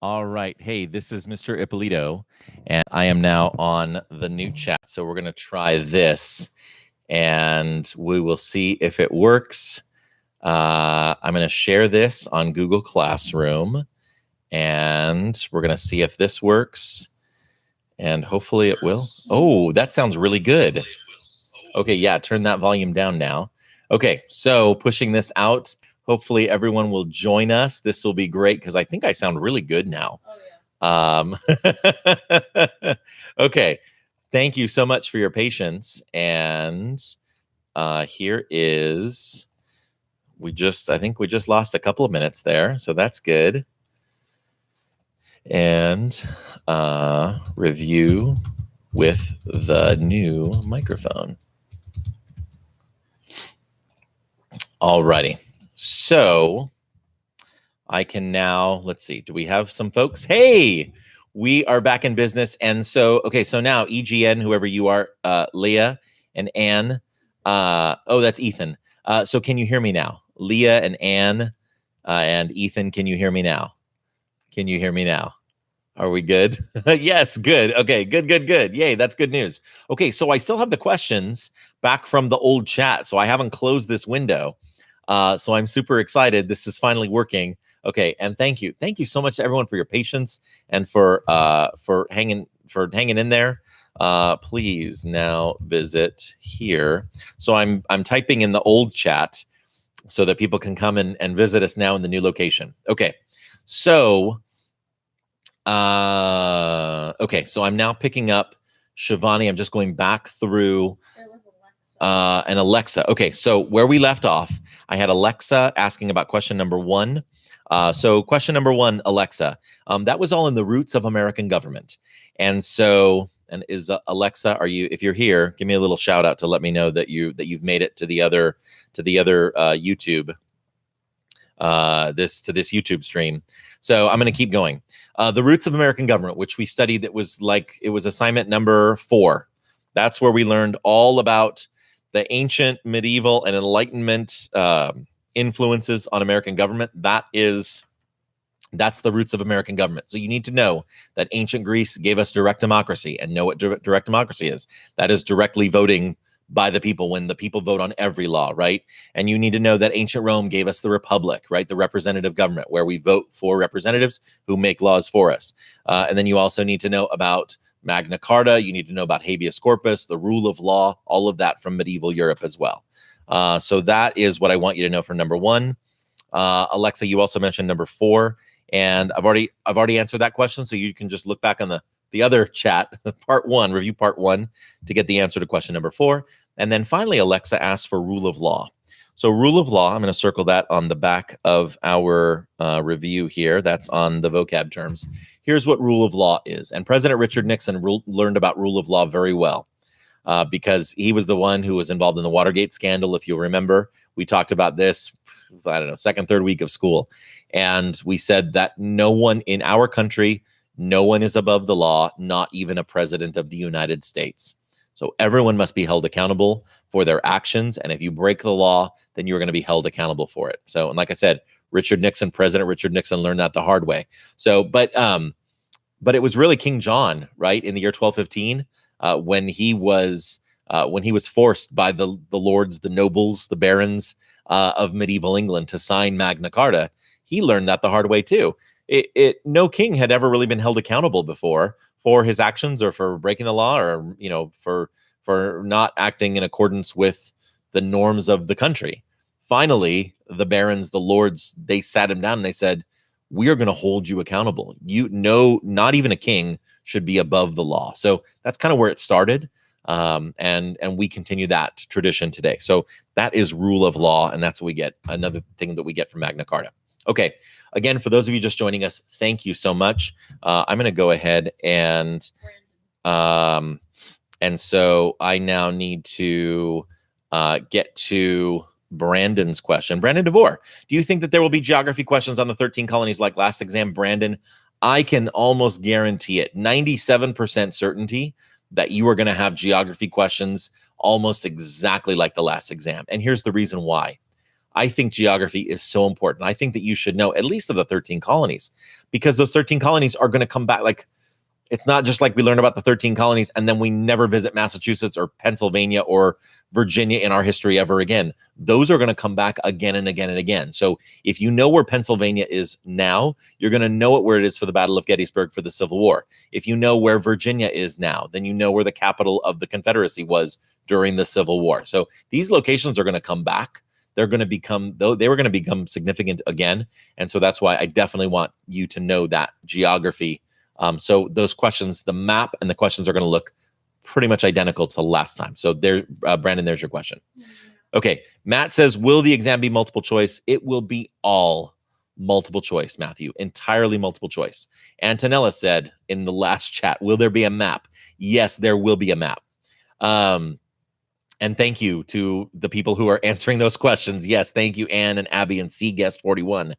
All right. Hey, this is Mr. Ippolito, and I am now on the new chat. So we're going to try this, and we will see if it works. I'm going to share this on Google Classroom, and we're going to see if this works, and hopefully it will. Oh, that sounds really good. Okay, yeah, turn that volume down now. Okay, so pushing this out. Hopefully everyone will join us. This will be great because I think I sound really good now. Oh, yeah. Okay, thank you so much for your patience. And here is, I think we just lost a couple of minutes there, so that's good. And review with the new microphone. Alrighty, so I can now, let's see, do we have some folks? Hey, we are back in business. And so, okay, so now EGN, whoever you are, Leah and Anne, oh, that's Ethan. So can you hear me now? Leah and Anne and Ethan, can you hear me now? Can you hear me now? Are we good? Yes, good. Okay, good. Yay, that's good news. Okay, so I still have the questions back from the old chat, so I haven't closed this window. So I'm super excited. This is finally working. Okay, and thank you so much to everyone for your patience and for hanging in there. Please now visit here. So I'm typing in the old chat so that people can come and visit us now in the new location. Okay, so okay, so I'm now picking up Shivani. I'm just going back through and Alexa. Okay, so where we left off, I had Alexa asking about question number 1. So question number 1, Alexa, that was all in the roots of American government. And so, and is Alexa, if you're here, give me a little shout out to let me know that you've made it to the other YouTube, this YouTube stream. So I'm going to keep going. The roots of American government, which we studied, it was assignment number 4. That's where we learned all about the ancient, medieval, and Enlightenment influences on American government. That's the roots of American government. So you need to know that ancient Greece gave us direct democracy, and know what direct democracy is. That is directly voting by the people, when the people vote on every law, right? And you need to know that ancient Rome gave us the republic, right? The representative government, where we vote for representatives who make laws for us. And then you also need to know about Magna Carta. You need to know about habeas corpus, the rule of law, all of that from medieval Europe as well. So that is what I want you to know for number 1. Alexa, you also mentioned number 4, and I've already answered that question. So you can just look back on the other chat, part 1, review part 1, to get the answer to question number 4. And then finally, Alexa asked for rule of law. So rule of law, I'm going to circle that on the back of our review here. That's on the vocab terms. Here's what rule of law is. And President Richard Nixon learned about rule of law very well because he was the one who was involved in the Watergate scandal. If you'll remember, we talked about this, I don't know, second, third week of school. And we said that no one in our country, no one is above the law, not even a president of the United States. So everyone must be held accountable for their actions. And if you break the law, then you're going to be held accountable for it. So, and like I said, President Richard Nixon learned that the hard way. So, but it was really King John, right, in the year 1215, when he was forced by the lords, the nobles, the barons of medieval England to sign Magna Carta. He learned that the hard way too. No king had ever really been held accountable before for his actions, or for breaking the law, or for not acting in accordance with the norms of the country. Finally, the barons, the lords, they sat him down and they said, "We are going to hold you accountable. Not even a king should be above the law." So that's kind of where it started, and we continue that tradition today. So that is rule of law, and that's what we get. Another thing that we get from Magna Carta. Okay, again, for those of you just joining us, thank you so much. I'm going to go ahead and so I now need to get to Brandon's question. Brandon DeVore, do you think that there will be geography questions on the 13 colonies like last exam? Brandon, I can almost guarantee it, 97% certainty that you are going to have geography questions almost exactly like the last exam. And here's the reason why. I think geography is so important. I think that you should know at least of the 13 colonies, because those 13 colonies are going to come back. Like, it's not just like we learn about the 13 colonies and then we never visit Massachusetts or Pennsylvania or Virginia in our history ever again. Those are going to come back again and again and again. So if you know where Pennsylvania is now, you're going to know it where it is for the Battle of Gettysburg for the Civil War. If you know where Virginia is now, then you know where the capital of the Confederacy was during the Civil War. So these locations are going to come back. They're going to become, though they were going to become significant again. And so that's why I definitely want you to know that geography. So those questions, the map and the questions are going to look pretty much identical to last time. So there, Brandon, there's your question. Okay. Matt says, will the exam be multiple choice? It will be all multiple choice, Matthew, entirely multiple choice. Antonella said in the last chat, will there be a map? Yes, there will be a map. And thank you to the people who are answering those questions. Yes, thank you, Anne and Abby and C Guest 41.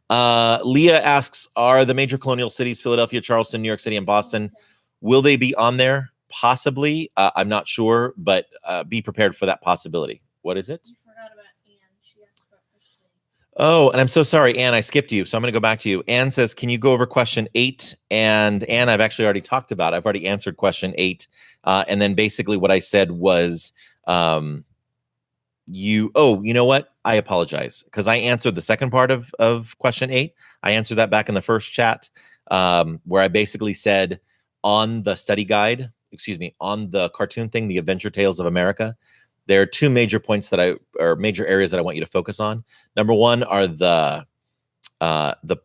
Leah asks, are the major colonial cities, Philadelphia, Charleston, New York City, and Boston, will they be on there? Possibly. I'm not sure, but be prepared for that possibility. What is it? You forgot about Anne. She asked about question 8. Oh, and I'm so sorry, Anne, I skipped you. So I'm going to go back to you. Anne says, can you go over question 8? And Anne, I've actually already talked about. I've already answered question 8. And then basically what I said was, you know what? I apologize because I answered the second part of question 8. I answered that back in the first chat, where I basically said on the study guide, on the cartoon thing, the Adventure Tales of America, there are two major points or major areas that I want you to focus on. Number one are the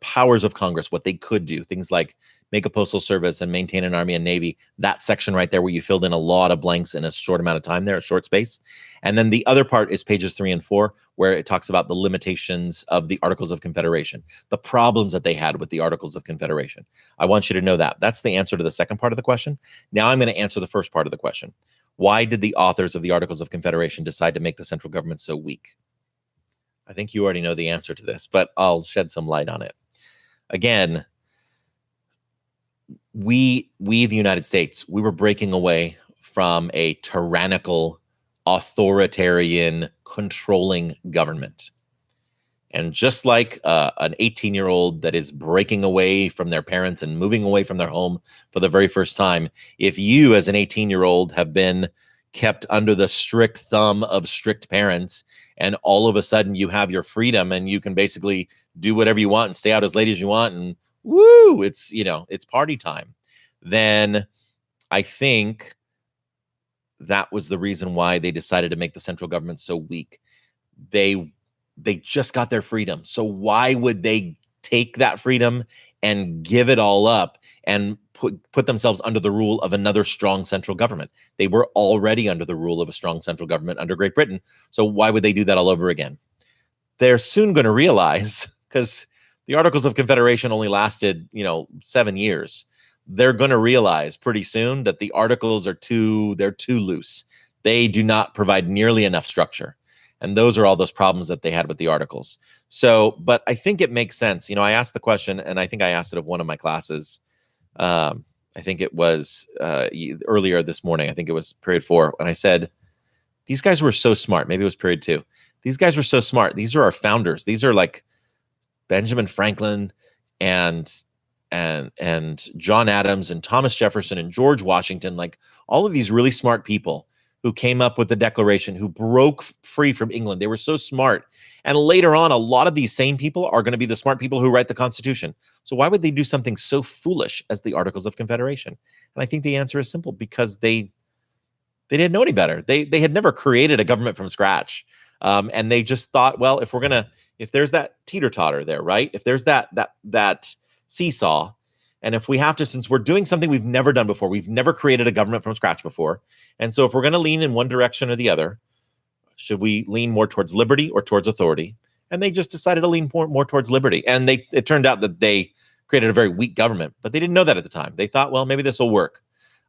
powers of Congress, what they could do, things like make a postal service and maintain an army and navy. That section right there where you filled in a lot of blanks in a short amount of time there, a short space. And then the other part is pages 3 and 4, where it talks about the limitations of the Articles of Confederation, the problems that they had with the Articles of Confederation. I want you to know that. That's the answer to the second part of the question. Now I'm going to answer the first part of the question. Why did the authors of the Articles of Confederation decide to make the central government so weak? I think you already know the answer to this, but I'll shed some light on it. Again, we the United States, we were breaking away from a tyrannical, authoritarian, controlling government. And just like an 18-year-old that is breaking away from their parents and moving away from their home for the very first time, if you as an 18-year-old have been kept under the strict thumb of strict parents, and all of a sudden you have your freedom and you can basically do whatever you want and stay out as late as you want and woo, it's party time, then I think that was the reason why they decided to make the central government so weak. They just got their freedom. So why would they take that freedom and give it all up and put themselves under the rule of another strong central government? They were already under the rule of a strong central government under Great Britain. So why would they do that all over again? They're soon going to realize, because the Articles of Confederation only lasted, 7 years. They're going to realize pretty soon that the Articles are too loose. They do not provide nearly enough structure. And those are all those problems that they had with the Articles. So, but I think it makes sense. I asked the question, and I think I asked it of one of my classes. I think it was earlier this morning. I think it was period 4. And I said, these guys were so smart. Maybe it was period 2. These guys were so smart. These are our founders. These are like Benjamin Franklin and John Adams and Thomas Jefferson and George Washington, like all of these really smart people who came up with the Declaration, who broke free from England. They were so smart. And later on, a lot of these same people are going to be the smart people who write the Constitution. So why would they do something so foolish as the Articles of Confederation? And I think the answer is simple, because they didn't know any better. They had never created a government from scratch. And they just thought, well, if there's that teeter-totter there, right? If there's that seesaw, and if we have to, since we're doing something we've never done before, we've never created a government from scratch before. And so if we're going to lean in one direction or the other, should we lean more towards liberty or towards authority? And they just decided to lean more towards liberty. And it turned out that they created a very weak government, but they didn't know that at the time. They thought, well, maybe this will work.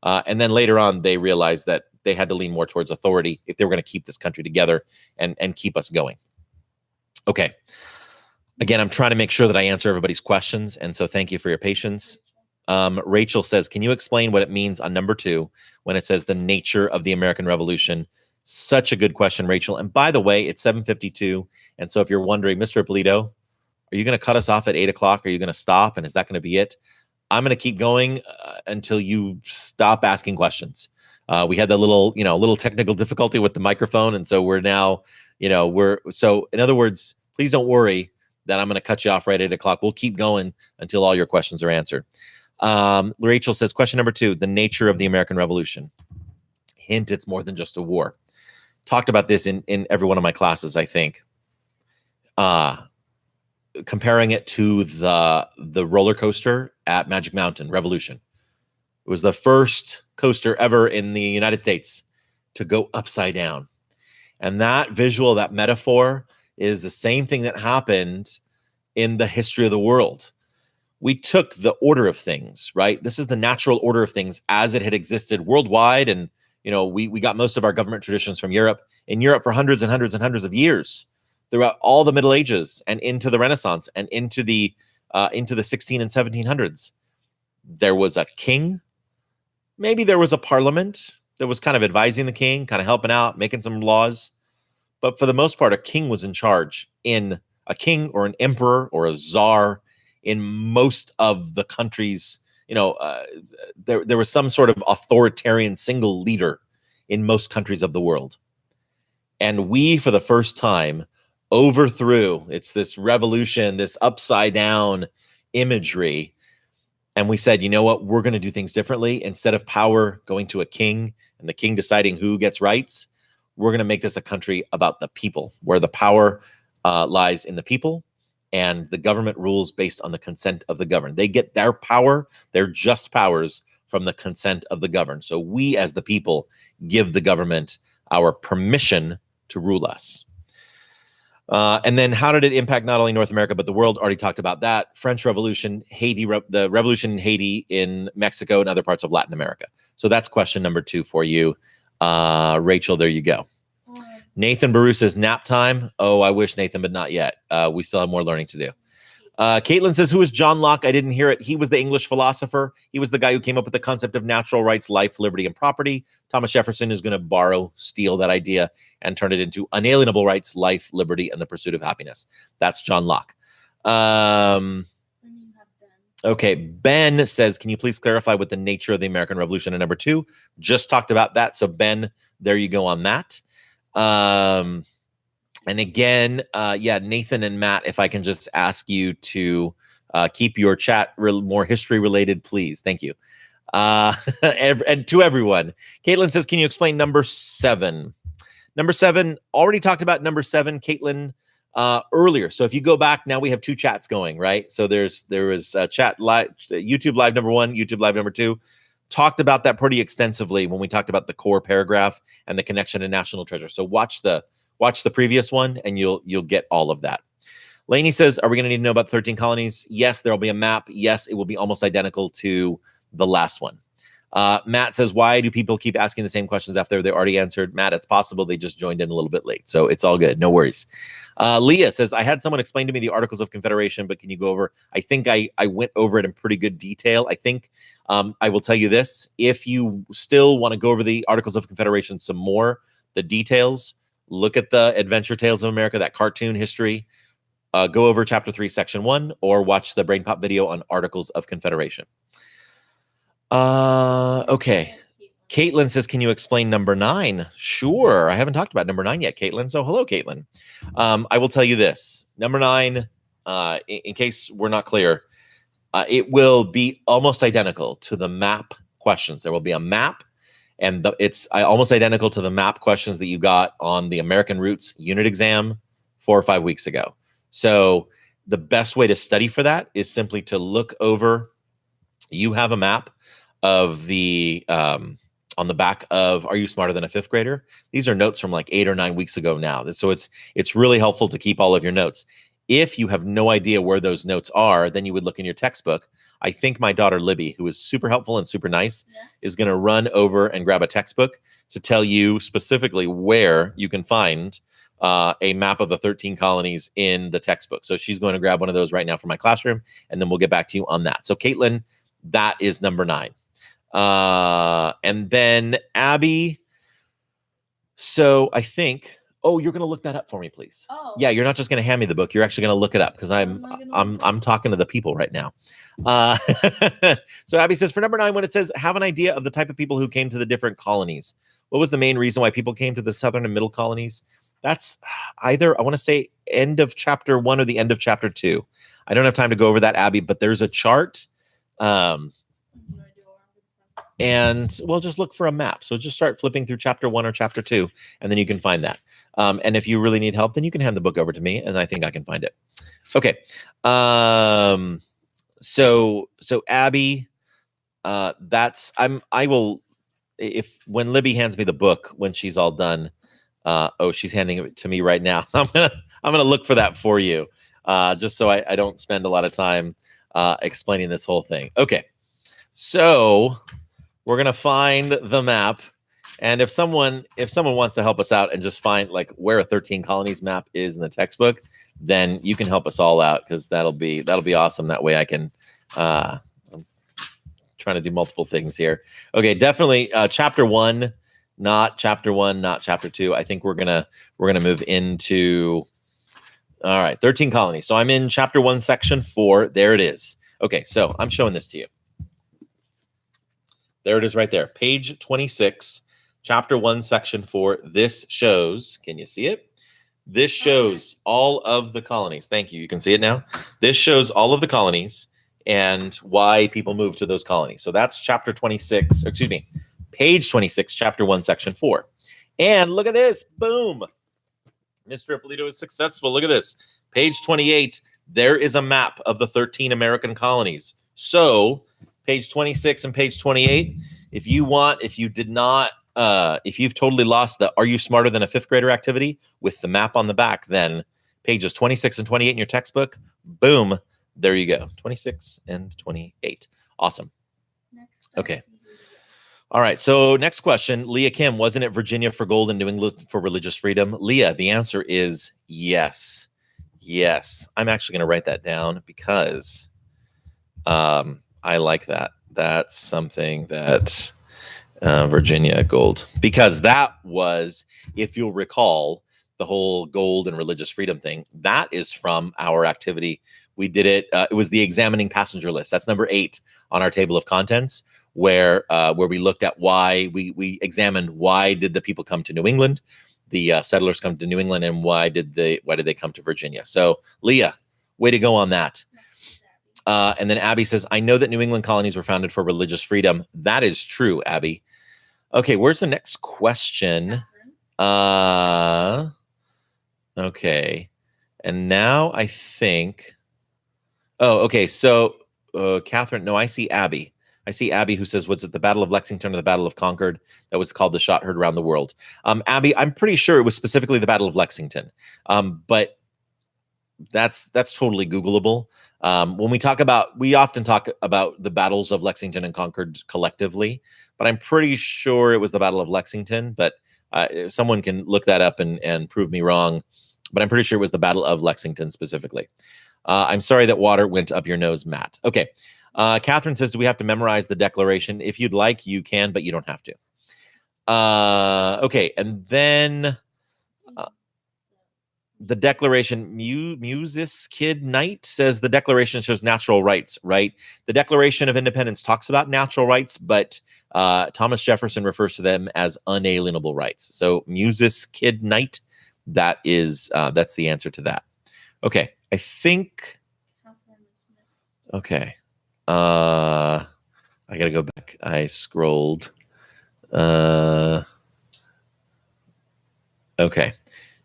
And then later on, they realized that they had to lean more towards authority if they were going to keep this country together and keep us going. Okay. Again, I'm trying to make sure that I answer everybody's questions. And so thank you for your patience. Rachel says, can you explain what it means on number 2 when it says the nature of the American Revolution, Such a good question, Rachel. And by the way, it's 7:52. And so if you're wondering, Mr. Ippolito, are you going to cut us off at 8 o'clock? Are you going to stop? And is that going to be it? I'm going to keep going until you stop asking questions. We had that little technical difficulty with the microphone. And so we're now, so in other words, please don't worry that I'm going to cut you off right at 8 o'clock. We'll keep going until all your questions are answered. Rachel says, question number 2, the nature of the American Revolution. Hint, it's more than just a war. Talked about this in every one of my classes, I think. Comparing it to the roller coaster at Magic Mountain Revolution. It was the first coaster ever in the United States to go upside down. And that visual, that metaphor, is the same thing that happened in the history of the world. We took the order of things, right? This is the natural order of things as it had existed worldwide. And, we got most of our government traditions from Europe. In Europe for hundreds and hundreds and hundreds of years, throughout all the Middle Ages and into the Renaissance and into the 16 and 1700s. There was a king. Maybe there was a parliament that was kind of advising the king, kind of helping out, making some laws. But for the most part, a king was in charge. In a king or an emperor or a czar in most of the countries, there was some sort of authoritarian single leader in most countries of the world. And we, for the first time, overthrew. It's this revolution, this upside down imagery. And we said, you know what? We're going to do things differently. Instead of power going to a king and the king deciding who gets rights, we're going to make this a country about the people, where the power lies in the people and the government rules based on the consent of the governed. They get their power, their just powers, from the consent of the governed. So we as the people give the government our permission to rule us. And then how did it impact not only North America, but the world? Already talked about that. French Revolution, Haiti, the revolution in Haiti, in Mexico, and other parts of Latin America. So that's question number 2 for you. Rachel, there you go. Nathan Baru says, nap time. Oh, I wish, Nathan, but not yet. We still have more learning to do. Caitlin says, who is John Locke? I didn't hear it. He was the English philosopher. He was the guy who came up with the concept of natural rights, life, liberty, and property. Thomas Jefferson is going to steal that idea and turn it into unalienable rights, life, liberty, and the pursuit of happiness. That's John Locke. Okay, Ben says, can you please clarify what the nature of the American Revolution in number 2? Just talked about that. So Ben, there you go on that. And again, Nathan and Matt, if I can just ask you to keep your chat more history related, please. Thank you. And to everyone, Caitlin says, can you explain number 7? Number 7, already talked about number 7, Caitlin, earlier. So if you go back, now we have 2 chats going, right? So there was chat live, YouTube live number 1, YouTube live number 2. Talked about that pretty extensively when we talked about the core paragraph and the connection to national treasure. So watch the previous one and you'll get all of that. Lainey says, are we going to need to know about 13 colonies? Yes, there'll be a map. Yes, it will be almost identical to the last one. Matt says, why do people keep asking the same questions after they already answered? Matt, it's possible they just joined in a little bit late. So it's all good. No worries. Leah says, I had someone explain to me the Articles of Confederation, but can you go over? I think I went over it in pretty good detail. I think I will tell you this. If you still want to go over the Articles of Confederation some more, the details, look at the Adventure Tales of America, that cartoon history. Go over chapter 3, section 1, or watch the Brain Pop video on Articles of Confederation. Okay. Caitlin says, can you explain number 9? Sure. I haven't talked about number 9 yet, Caitlin. So hello, Caitlin. I will tell you this. Number 9, in case we're not clear, it will be almost identical to the map questions. There will be a map, and it's almost identical to the map questions that you got on the American Roots unit exam 4 or 5 weeks ago. So the best way to study for that is simply to look over. You have a map of the on the back of Are You Smarter Than a Fifth Grader? These are notes from like 8 or 9 weeks ago now. So it's really helpful to keep all of your notes. If you have no idea where those notes are, then you would look in your textbook. I think my daughter Libby, who is super helpful and super nice, is going to run over and grab a textbook to tell you specifically where you can find a map of the 13 colonies in the textbook. So she's going to grab one of those right now for my classroom, and then we'll get back to you on that. So Caitlin, that is number 9. And then Abby, So I think, oh, you're going to look that up for me, please. Oh. Yeah, you're not just going to hand me the book. You're actually going to look it up because I'm talking to the people right now. So Abby says, for number 9, when it says have an idea of the type of people who came to the different colonies, what was the main reason why people came to the southern and middle colonies? That's either, I want to say, end of chapter 1 or the end of chapter 2. I don't have time to go over that, Abby, but there's a chart. And we'll just look for a map. So just start flipping through chapter 1 or chapter 2, and then you can find that. And if you really need help, then you can hand the book over to me, and I think I can find it. Okay. So Abby, I will, if when Libby hands me the book when she's all done. Oh, she's handing it to me right now. I'm gonna look for that for you, just so I don't spend a lot of time explaining this whole thing. Okay, so we're gonna find the map, and if someone wants to help us out and just find like where a 13 colonies map is in the textbook, then you can help us all out because that'll be awesome. That way I can. I'm trying to do multiple things here. Okay, definitely chapter 1. Not chapter 1, not chapter 2. I think we're gonna move into, all right, 13 colonies. So I'm in chapter 1, section 4. There it is. Okay, so I'm showing this to you. There it is right there. Page 26, chapter 1, section 4. This shows, can you see it? This shows all of the colonies. Thank you. You can see it now. This shows all of the colonies and why people moved to those colonies. So that's chapter 26, excuse me. Page 26, chapter 1, section 4. And look at this. Boom. Mr. Ippolito is successful. Look at this. Page 28. There is a map of the 13 American colonies. So page 26 and page 28, if you've totally lost the Are You Smarter Than a Fifth Grader activity with the map on the back, then pages 26 and 28 in your textbook, boom, there you go. 26 and 28. Awesome. Okay. All right, so next question. Leah Kim, wasn't it Virginia for gold and New England for religious freedom? Leah, the answer is yes. Yes. I'm actually going to write that down because I like that. That's something that Virginia gold. Because that was, if you'll recall, the whole gold and religious freedom thing. That is from our activity. We did it. It was the examining passenger list. That's number 8 on our table of contents, where we looked at why we examined why did the people come to New England, the settlers come to New England, and why did they come to Virginia? So Leah, way to go on that. And then Abby says, I know that New England colonies were founded for religious freedom. That is true, Abby. Okay, where's the next question? Okay, and now I think. Oh, okay. So Catherine, no, I see Abby. I see Abby who says, was it the Battle of Lexington or the Battle of Concord that was called the shot heard around the world? Abby, I'm pretty sure it was specifically the Battle of Lexington. But that's totally Googleable. When we often talk about the battles of Lexington and Concord collectively, but I'm pretty sure it was the Battle of Lexington, but someone can look that up and prove me wrong, but I'm pretty sure it was the Battle of Lexington specifically. I'm sorry that water went up your nose, Matt. Okay. Catherine says, do we have to memorize the Declaration? If you'd like, you can, but you don't have to. Okay. And then the Declaration, Musis Kid Knight says the Declaration shows natural rights, right? The Declaration of Independence talks about natural rights, but Thomas Jefferson refers to them as unalienable rights. So Musis Kid Knight, that's the answer to that. Okay. I think, okay. I gotta go back. I scrolled. Okay.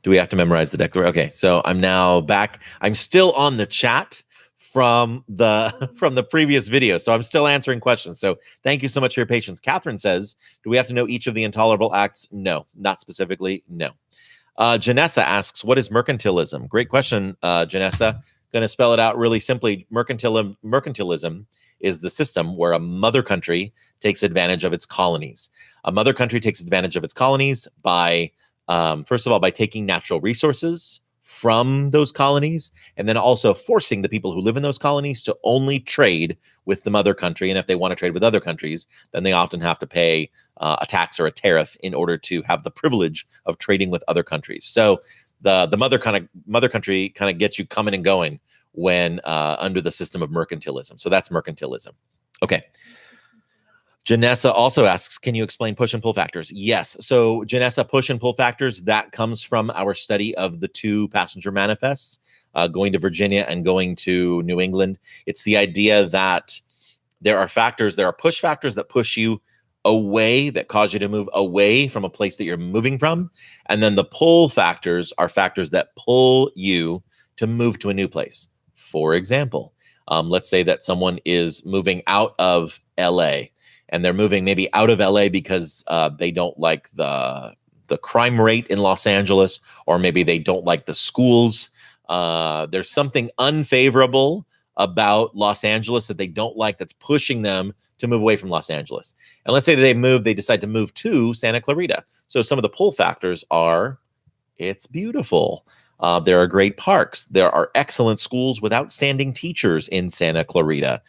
Do we have to memorize the Declaration? Okay, so I'm now back. I'm still on the chat from the previous video, so I'm still answering questions. So thank you so much for your patience. Catherine says, do we have to know each of the intolerable acts? No, not specifically, no. Janessa asks, what is mercantilism? Great question, Janessa. Going to spell it out really simply. Mercantilism is the system where a mother country takes advantage of its colonies. A mother country takes advantage of its colonies by, first of all, by taking natural resources from those colonies, and then also forcing the people who live in those colonies to only trade with the mother country. And if they want to trade with other countries, then they often have to pay a tax or a tariff in order to have the privilege of trading with other countries. So the mother country kind of gets you coming and going when under the system of mercantilism. So that's mercantilism. Okay. Janessa also asks, can you explain push and pull factors? Yes. So Janessa, push and pull factors, that comes from our study of the two passenger manifests, going to Virginia and going to New England. It's the idea that there are push factors that push you away, that cause you to move away from a place that you're moving from. And then the pull factors are factors that pull you to move to a new place. For example, let's say that someone is moving out of LA, and they're moving maybe out of LA because they don't like the crime rate in Los Angeles, or maybe they don't like the schools. There's something unfavorable about Los Angeles that they don't like that's pushing them to move away from Los Angeles. And let's say that they decide to move to Santa Clarita. So some of the pull factors are, it's beautiful. There are great parks. There are excellent schools with outstanding teachers in Santa Clarita.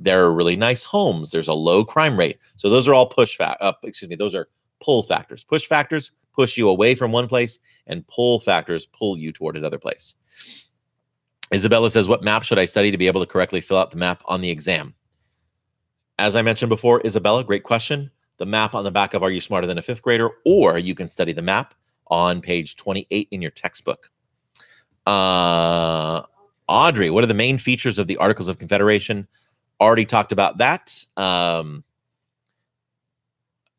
There are really nice homes. There's a low crime rate. So those are all those are pull factors. Push factors push you away from one place, and pull factors pull you toward another place. Isabella says, what map should I study to be able to correctly fill out the map on the exam? As I mentioned before, Isabella, great question. The map on the back of Are You Smarter Than a Fifth Grader? Or you can study the map on page 28 in your textbook. Audrey, what are the main features of the Articles of Confederation? Already talked about that.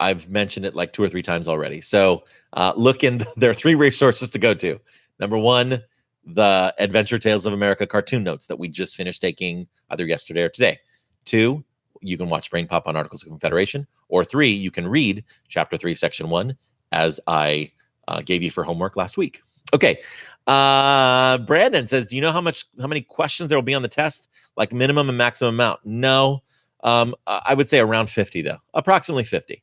I've mentioned it like 2 or 3 times already. So there are 3 resources to go to. Number 1, the Adventure Tales of America cartoon notes that we just finished taking either yesterday or today. 2, you can watch Brain Pop on Articles of Confederation. Or 3, you can read Chapter 3, Section 1, as I gave you for homework last week. Okay. Brandon says, do you know how many questions there will be on the test? Like minimum and maximum amount? No. I would say around 50, though. Approximately 50.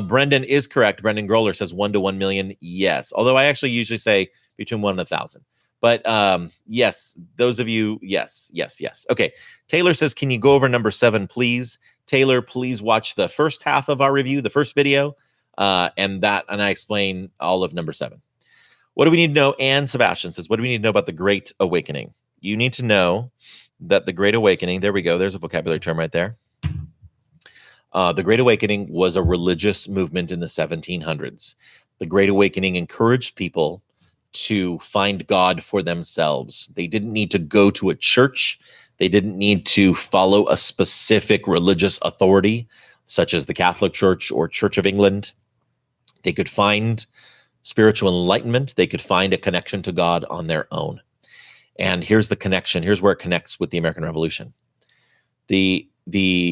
Brendan is correct. Brendan Groller says 1 to 1 million. Yes. Although I actually usually say between 1 and 1,000. But yes, those of you, yes. Okay. Taylor says, can you go over number 7, please? Taylor, please watch the first half of our review, the first video, and I explain all of number 7. What do we need to know? Anne Sebastian says, what do we need to know about the Great Awakening? You need to know that the Great Awakening, there we go. There's a vocabulary term right there. The Great Awakening was a religious movement in the 1700s. The Great Awakening encouraged people to find God for themselves. They didn't need to go to a church. They didn't need to follow a specific religious authority, such as the Catholic Church or Church of England. They could find spiritual enlightenment. They could find a connection to God on their own. And here's the connection. Here's where it connects with the American Revolution. The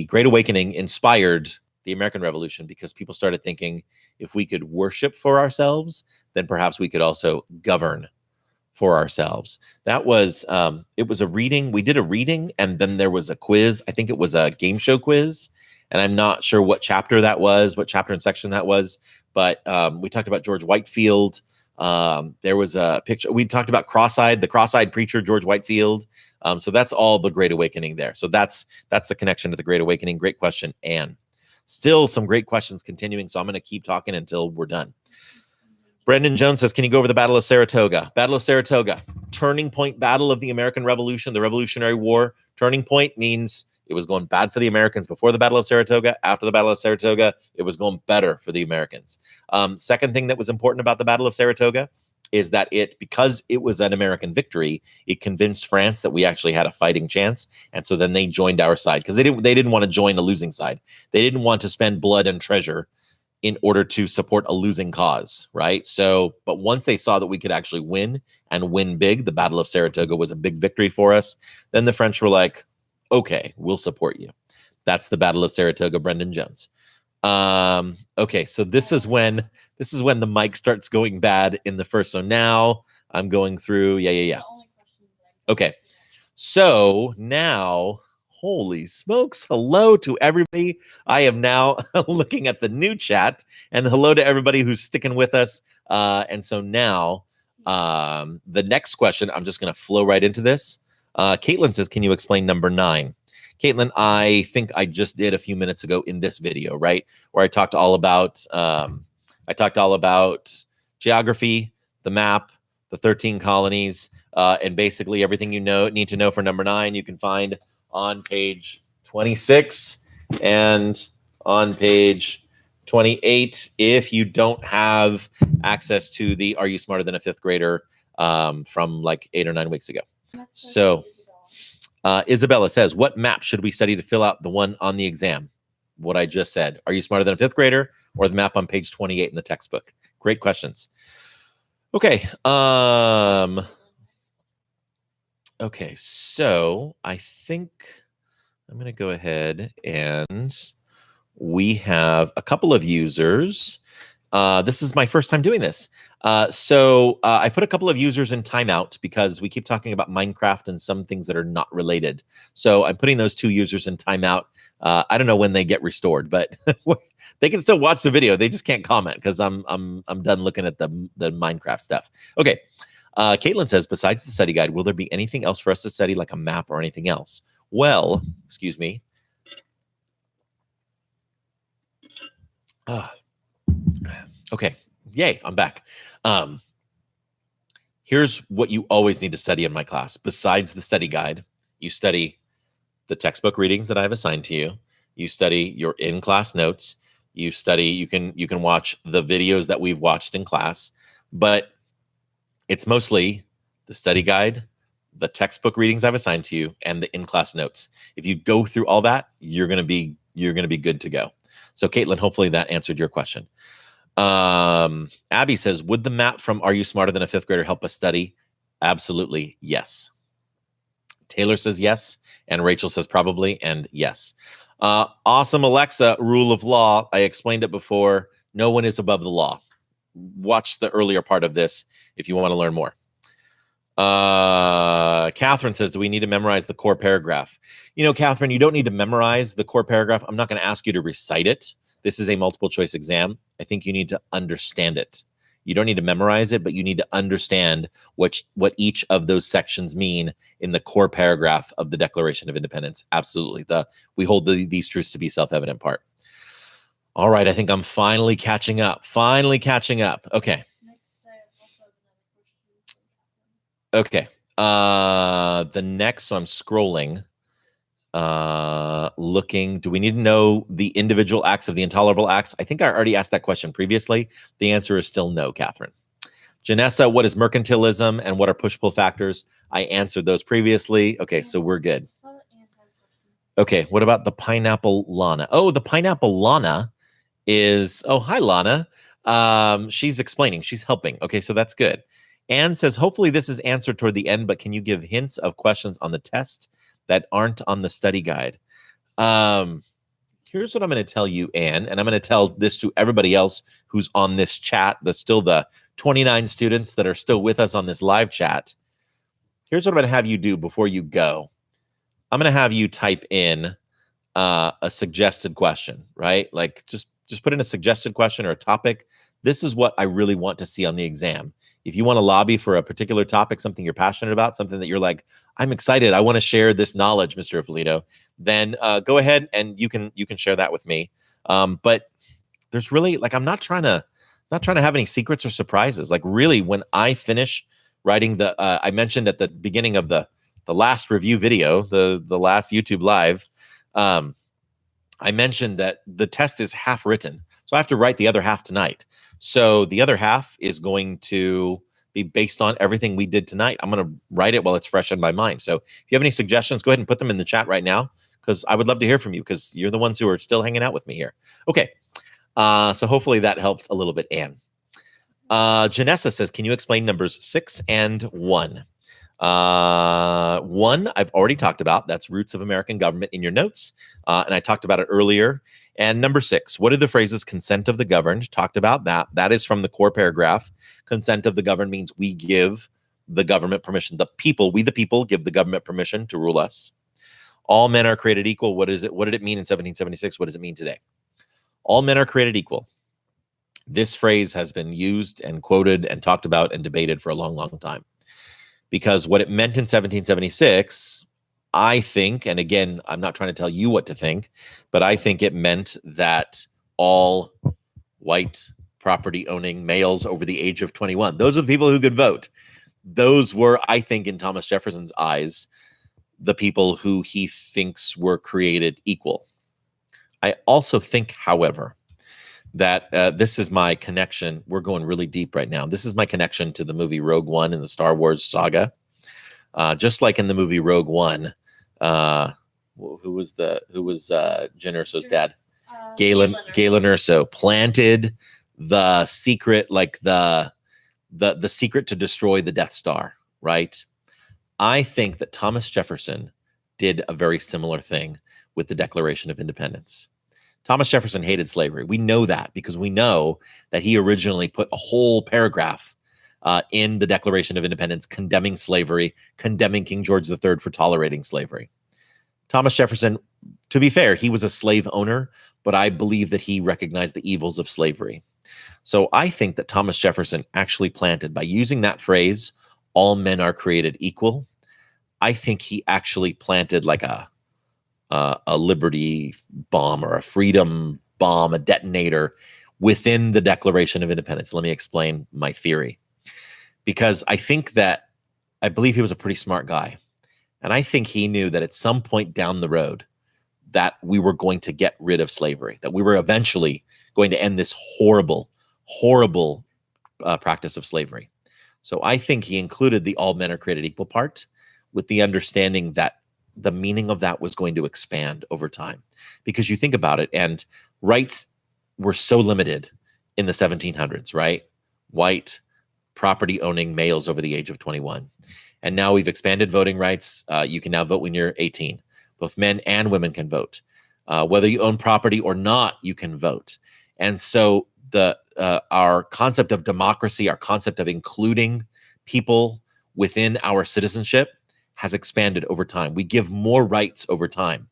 Great Awakening inspired the American Revolution because people started thinking, if we could worship for ourselves, then perhaps we could also govern for ourselves. That was, it was a reading. We did a reading, and then there was a quiz. I think it was a game show quiz, and I'm not sure what chapter that was, what chapter and section that was, but we talked about George Whitefield. There was a picture. We talked about the cross-eyed preacher, George Whitefield. So that's all the Great Awakening there. So that's the connection to the Great Awakening. Great question, Anne. Still some great questions continuing, so I'm going to keep talking until we're done. Brendan Jones says, can you go over the Battle of Saratoga? Battle of Saratoga, turning point battle of the American Revolution, the Revolutionary War. Turning point means it was going bad for the Americans before the Battle of Saratoga. After the Battle of Saratoga, it was going better for the Americans. Second thing that was important about the Battle of Saratoga is that because it was an American victory, it convinced France that we actually had a fighting chance. And so then they joined our side because they didn't want to join a losing side. They didn't want to spend blood and treasure in order to support a losing cause, right? So, but once they saw that we could actually win and win big, the Battle of Saratoga was a big victory for us. Then the French were like, okay, we'll support you. That's the Battle of Saratoga, Brendan Jones. Okay, so this is when the mic starts going bad in the first. So now I'm going through. Yeah. Okay, so now, holy smokes! Hello to everybody. I am now looking at the new chat, and hello to everybody who's sticking with us. And so now The next question, I'm just going to flow right into this. Caitlin says, can you explain number 9? Caitlin, I think I just did a few minutes ago in this video, right? Where I talked all about geography, the map, the 13 colonies, and basically everything you need to know for number 9, you can find on page 26 and on page 28 if you don't have access to the Are You Smarter Than a Fifth Grader from like 8 or 9 weeks ago. So Isabella says, what map should we study to fill out the one on the exam? What I just said. Are you smarter than a fifth grader, or the map on page 28 in the textbook? Great questions. Okay. Okay, so I think I'm going to go ahead and we have a couple of users. This is my first time doing this. So I put a couple of users in timeout because we keep talking about Minecraft and some things that are not related. So I'm putting those 2 users in timeout. I don't know when they get restored, but they can still watch the video. They just can't comment because I'm done looking at the Minecraft stuff. Okay. Caitlin says, besides the study guide, will there be anything else for us to study, like a map or anything else? Well, excuse me. Okay. Yay, I'm back. Here's what you always need to study in my class. Besides the study guide, you study the textbook readings that I've assigned to you. You study your in-class notes. You study, you can watch the videos that we've watched in class, but it's mostly the study guide, the textbook readings I've assigned to you, and the in-class notes. If you go through all that, you're gonna be good to go. So Caitlin, hopefully that answered your question. Abby says, would the map from Are You Smarter Than a Fifth Grader help us study? Absolutely, yes. Taylor says yes, and Rachel says probably, and yes. Awesome Alexa, rule of law. I explained it before. No one is above the law. Watch the earlier part of this if you want to learn more. Catherine says, do we need to memorize the core paragraph? You know, Catherine, you don't need to memorize the core paragraph. I'm not going to ask you to recite it. This is a multiple choice exam. I think you need to understand it. You don't need to memorize it, but you need to understand what each of those sections mean in the core paragraph of the Declaration of Independence. Absolutely. We hold these truths to be self-evident part. All right, I think I'm finally catching up. Okay. Okay. The next, so I'm scrolling. Looking, do we need to know the individual acts of the intolerable acts? I think I already asked that question previously. The answer is still no, Catherine. Janessa, what is mercantilism and what are push-pull factors? I answered those previously. Okay, so we're good. Okay, what about the pineapple Lana? Oh, the pineapple Lana is, oh, hi, Lana. She's explaining, she's helping. Okay, so that's good. Anne says, hopefully this is answered toward the end, but can you give hints of questions on the test that aren't on the study guide? Here's what I'm going to tell you, Anne, and I'm going to tell this to everybody else who's on this chat, the 29 students that are still with us on this live chat. Here's what I'm going to have you do before you go. I'm going to have you type in a suggested question, right? Like just put in a suggested question or a topic. This is what I really want to see on the exam. If you want to lobby for a particular topic, something you're passionate about, something that you're like, I'm excited, I want to share this knowledge, Mr. Ippolito, then go ahead and you can share that with me. But there's really, like, I'm not trying to have any secrets or surprises. Like, really, when I finish writing I mentioned at the beginning of the last review video, the last YouTube live, I mentioned that the test is half written. So I have to write the other half tonight. So the other half is going to be based on everything we did tonight. I'm going to write it while it's fresh in my mind. So if you have any suggestions, go ahead and put them in the chat right now, because I would love to hear from you, because you're the ones who are still hanging out with me here. Okay. So hopefully that helps a little bit, Anne. Janessa says, can you explain numbers 6 and 1? 1, I've already talked about. That's roots of American government in your notes. And I talked about it earlier. And number 6, what are the phrases consent of the governed? Talked about that. That is from the core paragraph. Consent of the governed means we give the government permission. The people, we the people, give the government permission to rule us. All men are created equal. What is it? What did it mean in 1776? What does it mean today? All men are created equal. This phrase has been used and quoted and talked about and debated for a long, long time. Because what it meant in 1776, I think, and again, I'm not trying to tell you what to think, but I think it meant that all white property owning males over the age of 21, those are the people who could vote. Those were, I think, in Thomas Jefferson's eyes, the people who he thinks were created equal. I also think, however, that this is my connection. We're going really deep right now. This is my connection to the movie Rogue One in the Star Wars saga. Just like in the movie Rogue One, who was Jyn Erso's dad? Galen Erso planted the secret, like the secret to destroy the Death Star, right? I think that Thomas Jefferson did a very similar thing with the Declaration of Independence. Thomas Jefferson hated slavery. We know that because we know that he originally put a whole paragraph in the Declaration of Independence condemning slavery, condemning King George III for tolerating slavery. Thomas Jefferson, to be fair, he was a slave owner, but I believe that he recognized the evils of slavery. So I think that Thomas Jefferson actually planted, by using that phrase, all men are created equal, I think he actually planted like a liberty bomb or a freedom bomb, a detonator within the Declaration of Independence. Let me explain my theory. Because I believe he was a pretty smart guy. And I think he knew that at some point down the road that we were going to get rid of slavery, that we were eventually going to end this horrible, horrible practice of slavery. So I think he included the all men are created equal part with the understanding that the meaning of that was going to expand over time. Because you think about it, and rights were so limited in the 1700s, right? White property owning males over the age of 21. And now we've expanded voting rights. You can now vote when you're 18. Both men and women can vote. Whether you own property or not, you can vote. And so our concept of democracy, our concept of including people within our citizenship has expanded over time. We give more rights over time.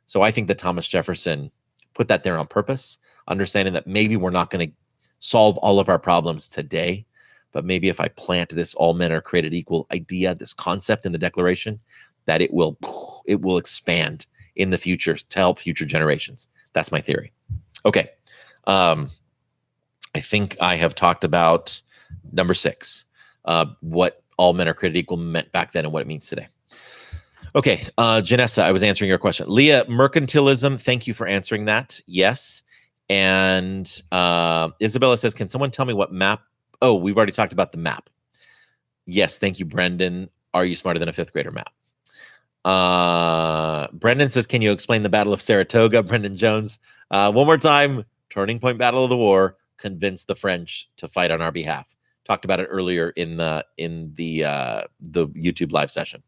So I think that Thomas Jefferson put that there on purpose, understanding that maybe we're not going to solve all of our problems today, but maybe if I plant this all men are created equal idea, this concept in the Declaration, that it will expand in the future to help future generations. That's my theory. Okay. I think I have talked about number 6, what all men are created equal meant back then and what it means today. Okay, Janessa, I was answering your question. Leah, mercantilism, thank you for answering that. Yes. And Isabella says, can someone tell me what map? Oh, we've already talked about the map. Yes, thank you, Brendan. Are you smarter than a 5th grader map? Brendan says, can you explain the Battle of Saratoga? Brendan Jones. One more time, turning point battle of the war, convince the French to fight on our behalf. Talked about it earlier in the YouTube live session.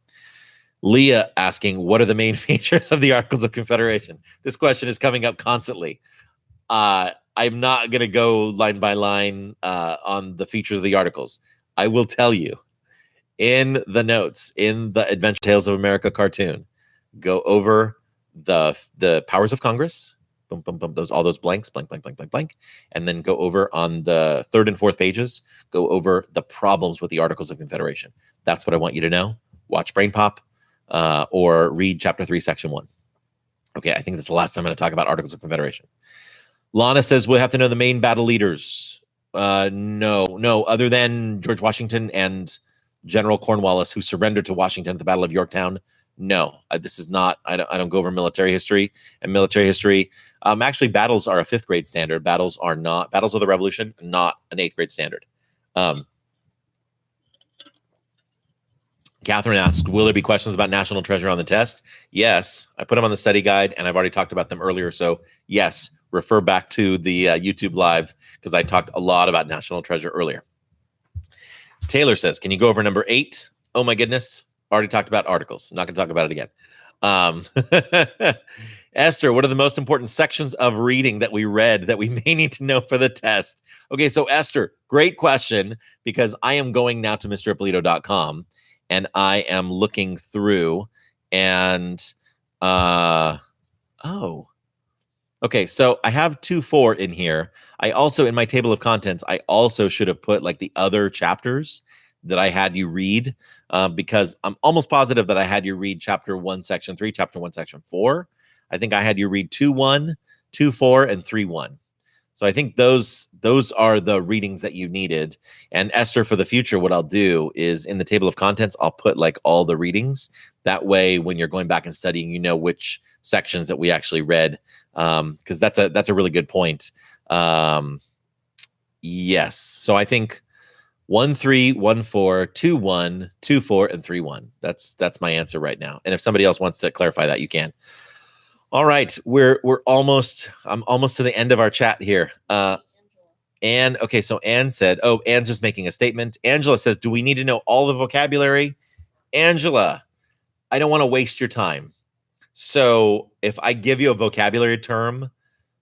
Leah asking, what are the main features of the Articles of Confederation? This question is coming up constantly. I'm not going to go line by line on the features of the articles. I will tell you in the notes, in the Adventure Tales of America cartoon, go over the powers of Congress, boom, boom, boom, all those blanks, blank, blank, blank, blank, blank, and then go over on the 3rd and 4th pages, go over the problems with the Articles of Confederation. That's what I want you to know. Watch Brain Pop or read Chapter 3, Section 1. Okay, I think that's the last time I'm going to talk about Articles of Confederation. Lana says we'll have to know the main battle leaders. No, other than George Washington and General Cornwallis, who surrendered to Washington at the Battle of Yorktown. No, this is not. I don't go over military history and military history. Actually, battles are a 5th grade standard. Battles are not. Battles of the Revolution, not an 8th grade standard. Catherine asked, will there be questions about national treasure on the test? Yes, I put them on the study guide, and I've already talked about them earlier. So yes, refer back to the YouTube live because I talked a lot about national treasure earlier. Taylor says, can you go over number 8? Oh my goodness. Already talked about articles. I'm not going to talk about it again. Esther, what are the most important sections of reading that we read that we may need to know for the test? Okay, so Esther, great question, because I am going now to mrippolito.com and I am looking through and, oh, Okay, so I have 2-4 in here. I also, in my table of contents, I also should have put like the other chapters that I had you read, because I'm almost positive that I had you read chapter 1, section 3, chapter 1, section 4. I think I had you read 2-1, 2-4, and 3-1. So I think those are the readings that you needed. And Esther, for the future, what I'll do is in the table of contents, I'll put like all the readings. That way, when you're going back and studying, you know which sections that we actually read. Because that's a really good point. Yes. So I think 1-3, 1-4, 2-1, 2-4, and 3-1. That's my answer right now. And if somebody else wants to clarify that, you can. All right, I'm almost to the end of our chat here. Anne, okay, so Anne said, oh, Anne's just making a statement. Angela says, do we need to know all the vocabulary? Angela, I don't want to waste your time. So if I give you a vocabulary term,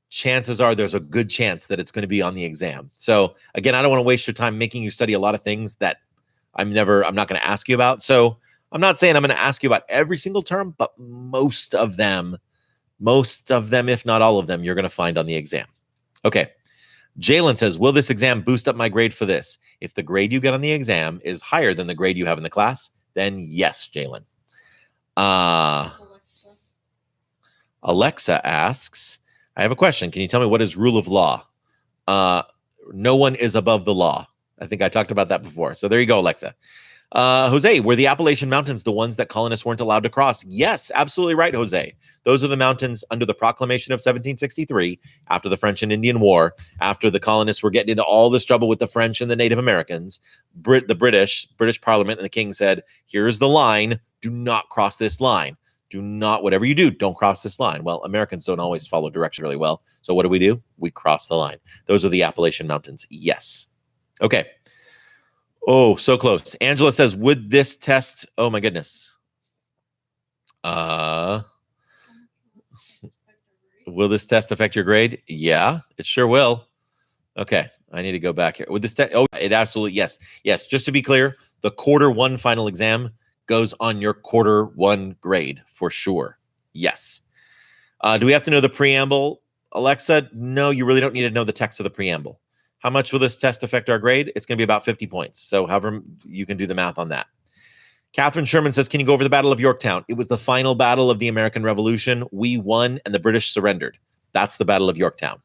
chances are there's a good chance that it's going to be on the exam. So again, I don't want to waste your time making you study a lot of things that I'm not going to ask you about. So I'm not saying I'm going to ask you about every single term, but most of them, if not all of them, you're going to find on the exam. Okay. Jalen says, will this exam boost up my grade for this? If the grade you get on the exam is higher than the grade you have in the class, then yes, Jalen. Alexa asks, I have a question. Can you tell me what is rule of law? No one is above the law. I think I talked about that before. So there you go, Alexa. Jose, were the Appalachian Mountains the ones that colonists weren't allowed to cross? Yes, absolutely right, Jose. Those are the mountains under the proclamation of 1763, after the French and Indian War, after the colonists were getting into all this trouble with the French and the Native Americans. The British Parliament and the king said, here's the line. Do not cross this line. Do not, whatever you do, don't cross this line. Well, Americans don't always follow direction really well. So what do? We cross the line. Those are the Appalachian Mountains. Yes. Okay. Oh, so close. Angela says, would this test, oh my goodness. Will this test affect your grade? Yeah, it sure will. Okay, I need to go back here. Would this test, oh, it absolutely, yes. Yes, just to be clear, the quarter 1 final exam goes on your quarter 1 grade for sure. Yes. Do we have to know the preamble, Alexa? No, you really don't need to know the text of the preamble. How much will this test affect our grade? It's going to be about 50 points. So however, you can do the math on that. Catherine Sherman says, can you go over the Battle of Yorktown? It was the final battle of the American Revolution. We won and the British surrendered. That's the Battle of Yorktown.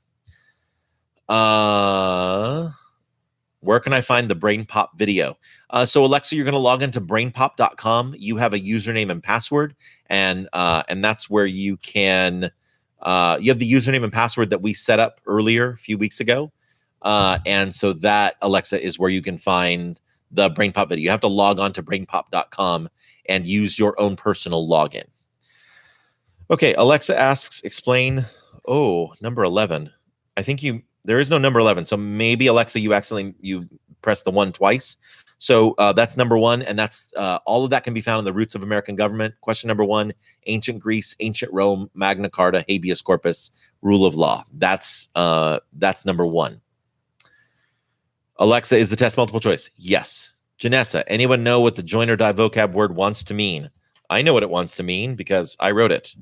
Where can I find the Brain Pop video? So Alexa, you're going to log into brainpop.com. You have a username and password, and that's where you can, you have the username and password that we set up earlier a few weeks ago. And so that, Alexa, is where you can find the BrainPop video. You have to log on to brainpop.com and use your own personal login. Okay, Alexa asks, explain. Oh, number 11. I think there is no number 11. So maybe, Alexa, you pressed the 1 twice. So that's number 1. And that's all of that can be found in the Roots of American Government. Question number 1, ancient Greece, ancient Rome, Magna Carta, habeas corpus, rule of law. That's number 1. Alexa, is the test multiple choice? Yes. Janessa, anyone know what the join or die vocab word wants to mean? I know what it wants to mean because I wrote it.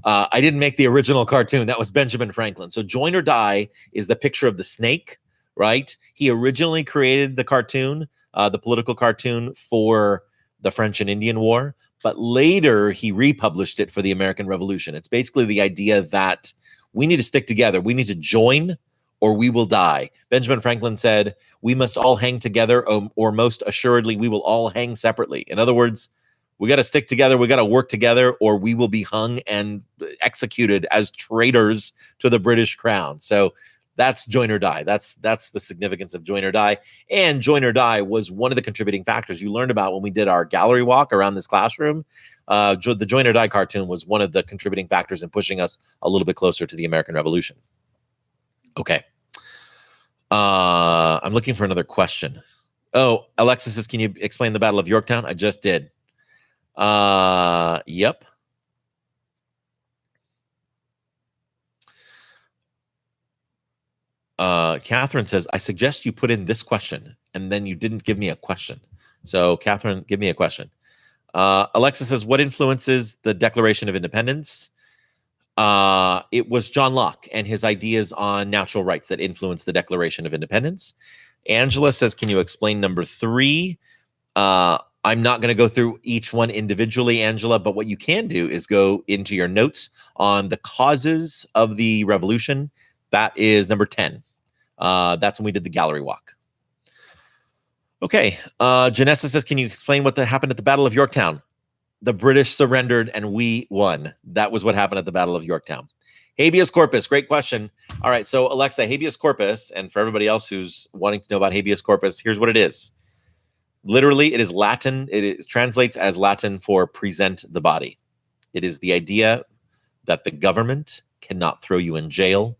I didn't make the original cartoon. That was Benjamin Franklin. So join or die is the picture of the snake, right? He originally created the cartoon, the political cartoon for the French and Indian War, but later he republished it for the American Revolution. It's basically the idea that we need to stick together. We need to join or we will die. Benjamin Franklin said, we must all hang together, or most assuredly, we will all hang separately. In other words, we got to stick together, we got to work together, or we will be hung and executed as traitors to the British crown. So that's join or die. That's the significance of join or die. And join or die was one of the contributing factors you learned about when we did our gallery walk around this classroom. The join or die cartoon was one of the contributing factors in pushing us a little bit closer to the American Revolution. Okay. I'm looking for another question. Oh, Alexa says, can you explain the Battle of Yorktown? I just did. Yep. Catherine says, I suggest you put in this question, and then you didn't give me a question. So, Catherine, give me a question. Alexa says, what influences the Declaration of Independence? It was John Locke and his ideas on natural rights that influenced the Declaration of Independence. Angela says, can you explain number 3? I'm not going to go through each one individually, Angela, but what you can do is go into your notes on the causes of the revolution. That is number 10. That's when we did the gallery walk. Okay. Janessa says, can you explain what happened at the Battle of Yorktown? The British surrendered and we won. That was what happened at the Battle of Yorktown. Habeas corpus, great question. All right, so Alexa, habeas corpus, and for everybody else who's wanting to know about habeas corpus, here's what it is. Literally, it is Latin. It translates as Latin for present the body. It is the idea that the government cannot throw you in jail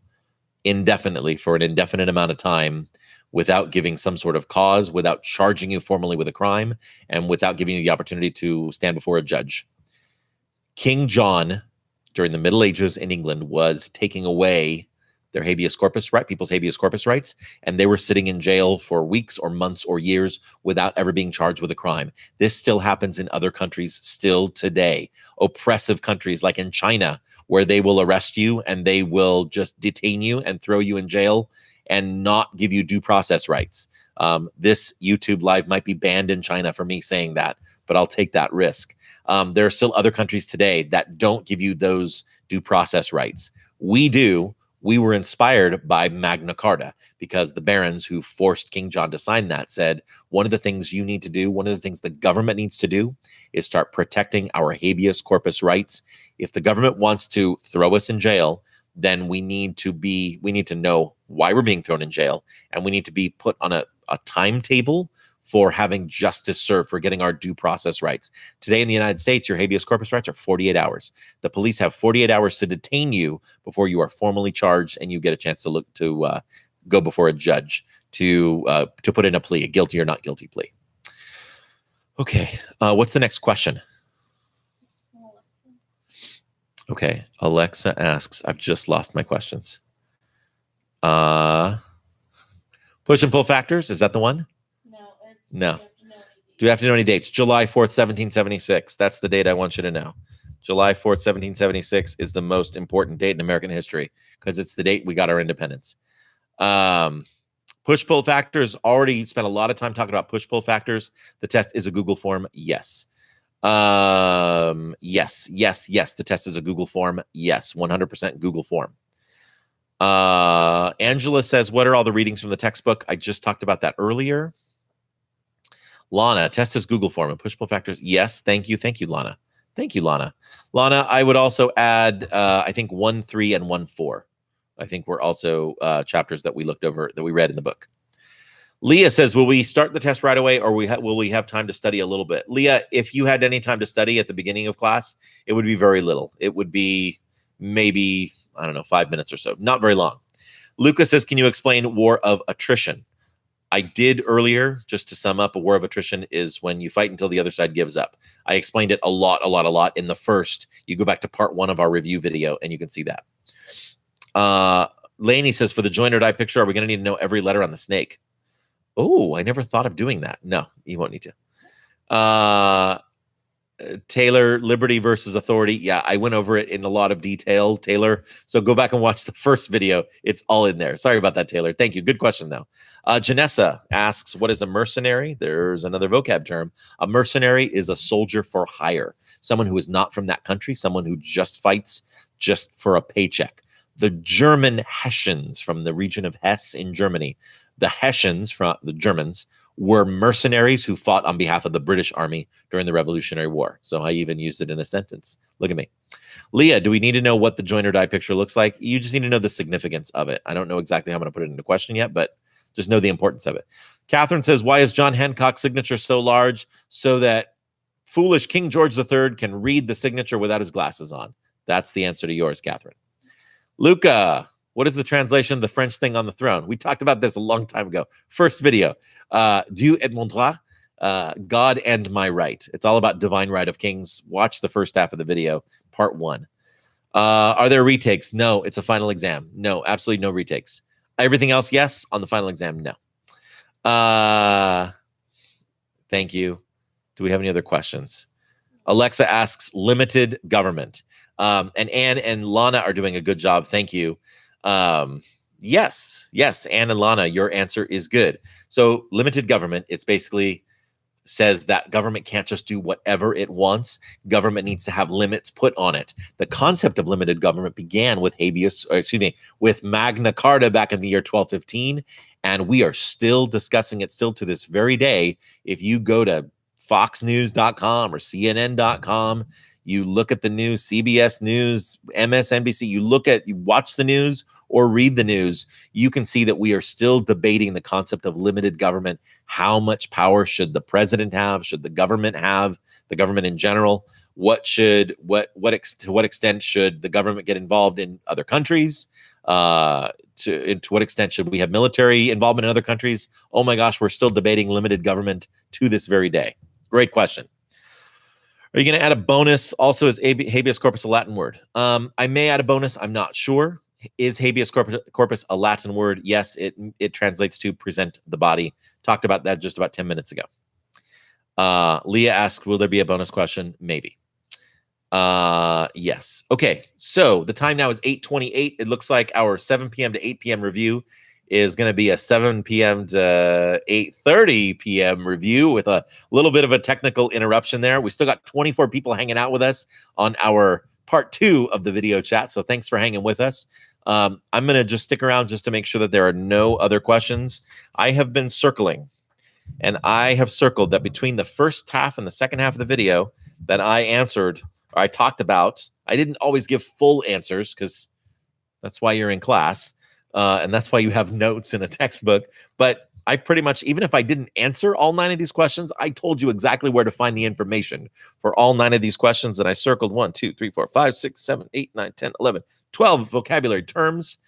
indefinitely for an indefinite amount of time without giving some sort of cause, without charging you formally with a crime, and without giving you the opportunity to stand before a judge. King John, during the Middle Ages in England, was taking away their habeas corpus right, people's habeas corpus rights, and they were sitting in jail for weeks or months or years without ever being charged with a crime. This still happens in other countries still today. Oppressive countries like in China, where they will arrest you and they will just detain you and throw you in jail and not give you due process rights. This YouTube live might be banned in China for me saying that, but I'll take that risk. There are still other countries today that don't give you those due process rights. We do. We were inspired by Magna Carta because the barons who forced King John to sign that said, one of the things you need to do, one of the things the government needs to do is start protecting our habeas corpus rights. If the government wants to throw us in jail, then we need to know why we're being thrown in jail, and we need to be put on a timetable for having justice served, for getting our due process rights. Today in the United States, your habeas corpus rights are 48 hours. The police have 48 hours to detain you before you are formally charged and you get a chance to go before a judge to put in a plea, a guilty or not guilty plea. Okay, what's the next question? Okay, Alexa asks, I've just lost my questions. Push and pull factors, is that the one? No. Do you have to know any dates? July 4th, 1776. That's the date I want you to know. July 4th, 1776 is the most important date in American history because it's the date we got our independence. Push-pull factors, already spent a lot of time talking about push-pull factors. The test is a Google form. Yes. Yes. The test is a Google form. Yes, 100% Google form. Angela says, what are all the readings from the textbook? I just talked about that earlier. Lana, test is Google form and push-pull factors. Yes, thank you, Lana. Thank you, Lana. Lana, I would also add, I think 1.3 and 1.4. I think were also chapters that we looked over, that we read in the book. Leah says, will we start the test right away, or will we have time to study a little bit? Leah, if you had any time to study at the beginning of class, it would be very little. It would be maybe, I don't know, 5 minutes or so. Not very long. Lucas says, can you explain war of attrition? I did earlier, just to sum up, a war of attrition is when you fight until the other side gives up. I explained it a lot in the first. You go back to part 1 of our review video and you can see that. Lainey says, for the join or die picture, are we going to need to know every letter on the snake? Oh, I never thought of doing that. No, you won't need to. Taylor, liberty versus authority. Yeah, I went over it in a lot of detail, Taylor. So go back and watch the first video. It's all in there. Sorry about that, Taylor. Thank you. Good question, though. Janessa asks, what is a mercenary? There's another vocab term. A mercenary is a soldier for hire, someone who is not from that country, someone who just fights just for a paycheck. The German Hessians from the region of Hesse in Germany, the Hessians, from the Germans, were mercenaries who fought on behalf of the British Army during the Revolutionary War. So I even used it in a sentence. Look at me. Leah, do we need to know what the join or die picture looks like? You just need to know the significance of it. I don't know exactly how I'm going to put it into question yet, but just know the importance of it. Catherine says, why is John Hancock's signature so large? So that foolish King George III can read the signature without his glasses on. That's the answer to yours, Catherine. Luca, what is the translation of the French thing on the throne? We talked about this a long time ago. First video. Dieu et mon droit, God and my right. It's all about divine right of kings. Watch the first half of the video, part 1. Are there retakes? No, it's a final exam. No, absolutely no retakes. Everything else, yes. On the final exam, no. Thank you. Do we have any other questions? Alexa asks limited government. And Anne and Lana are doing a good job. Thank you. Yes, Anne and Lana, your answer is good. So limited government, it's basically says that government can't just do whatever it wants. Government needs to have limits put on it. The concept of limited government began with with Magna Carta back in the year 1215, and we are still discussing it still to this very day. If you go to foxnews.com or cnn.com, you look at the news, CBS News, MSNBC, you watch the news or read the news, you can see that we are still debating the concept of limited government. How much power should the president have? Should the government have? The government in general? To what extent should the government get involved in other countries? To what extent should we have military involvement in other countries? Oh my gosh, we're still debating limited government to this very day. Great question. Are you going to add a bonus? Also, is habeas corpus a Latin word? I may add a bonus. I'm not sure. Is habeas corpus a Latin word? Yes, it translates to present the body. Talked about that just about 10 minutes ago. Leah asked, will there be a bonus question? Maybe. Yes. Okay, so the time now is 8:28. It looks like our 7 p.m. to 8 p.m. review is going to be a 7 p.m. to 8:30 p.m. review with a little bit of a technical interruption there. We still got 24 people hanging out with us on our part 2 of the video chat, so thanks for hanging with us. I'm going to just stick around just to make sure that there are no other questions. I have been circling, and I have circled that between the first half and the second half of the video that I answered, or I talked about, I didn't always give full answers because that's why you're in class. And that's why you have notes in a textbook. But I pretty much, even if I didn't answer all 9 of these questions, I told you exactly where to find the information for all 9 of these questions. And I circled 1, 2, 3, 4, 5, 6, 7, 8, 9, 10, 11, 12 vocabulary terms.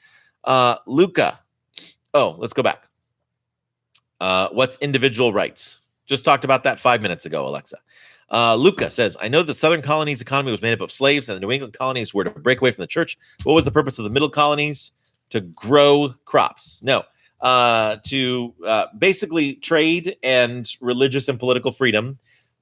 Luca. Oh, let's go back. What's individual rights? Just talked about that 5 minutes ago, Alexa. Luca says, I know the southern colonies' economy was made up of slaves and the New England colonies were to break away from the church. What was the purpose of the middle colonies? To grow crops. No, to basically trade and religious and political freedom.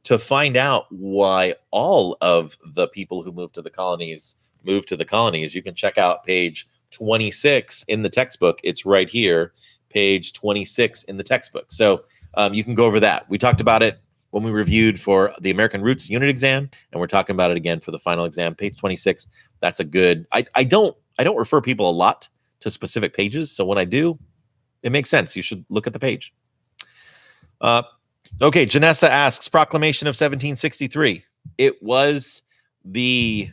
To find out why all of the people who moved to the colonies, you can check out page 26 in the textbook. It's right here, page 26 in the textbook. So you can go over that. We talked about it when we reviewed for the American Roots unit exam, and we're talking about it again for the final exam, page 26. That's a good, I don't refer people a lot to specific pages. So when I do, it makes sense. You should look at the page. Okay, Janessa asks, Proclamation of 1763. It was the